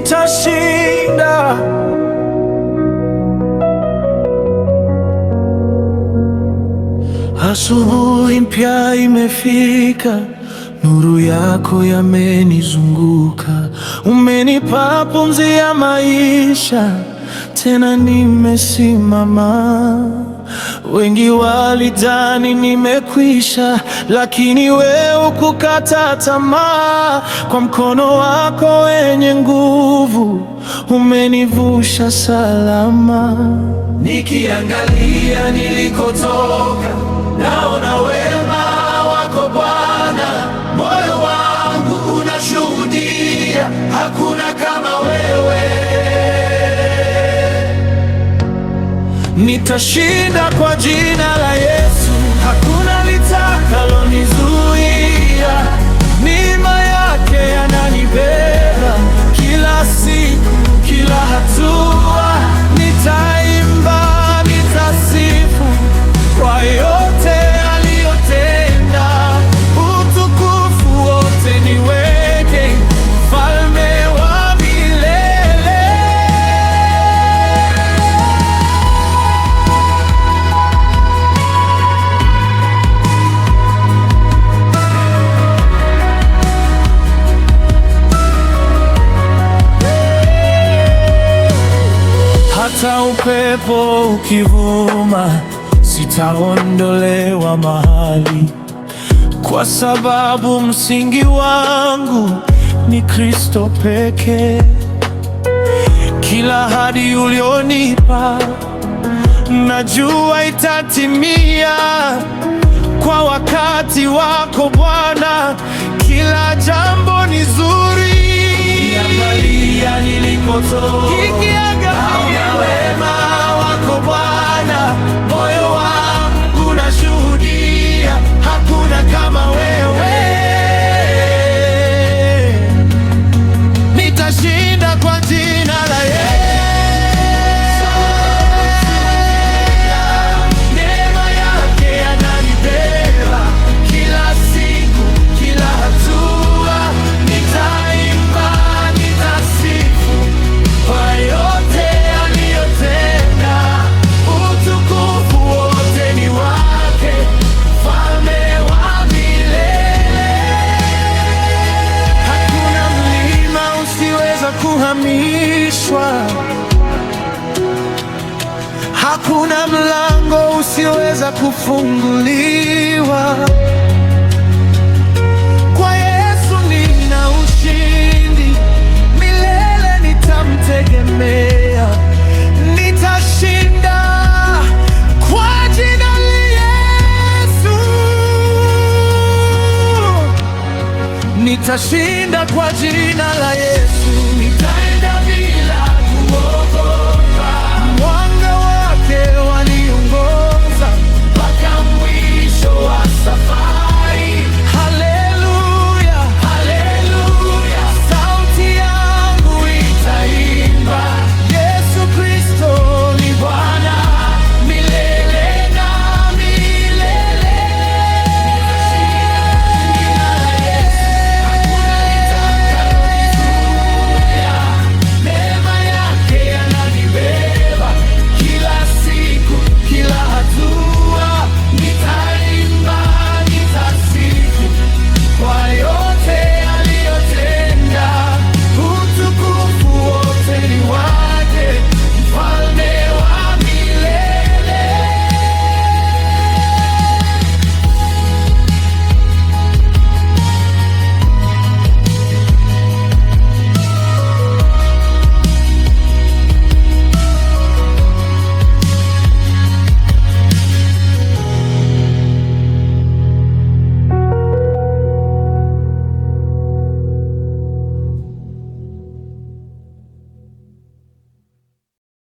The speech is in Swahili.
nitashinda. Asubuhi mpya imefika, nuru yako yamenizunguka. Umenipa pumzi ya maisha, tena nimesimama. Wengi walidhani nimekwisha, lakini wewe hukukata tamaa. Kwa mkono wako wenye nguvu umenivusha salama. Nikiangalia nilikotoka, naona wema wako Bwana. Moyo wangu unashuhudia, hakuna kama wewe. Nitashinda kwa jina la Yesu, hakuna litakalonizuia. Neema yake yananibeba kila siku, kila hatua. Nitaimba, nitasifu kwa yote aliyotenda. Utukufu wote niweke, Mfalme wa milele. Hata upepo ukivuma, sitaondolewa mahali, kwa sababu msingi wangu ni Kristo pekee. Kila ahadi ulionipa najua itatimia kwa wakati wako Bwana. Kila jambo ni zuri. Nikiangalia nilikotoka, naona wema wako Bwana. Moyo wangu unashuhudia, hakuna kama wewe. Nitashinda kwa jina la Yesu. Neema yake yananibeba kila siku, kila hatua. Nitaimba, nitasifu kwa yote aliyotenda. Utukufu wote ni wake, Mfalme wa milele. Hakuna mlima usiweza kuhamishwa, hakuna mlango usiweza kufunguliwa. Kwa Yesu nina ushindi, milele nitamtegemea. Nitashinda kwa jina la Yesu, nitashinda kwa jina la Yesu.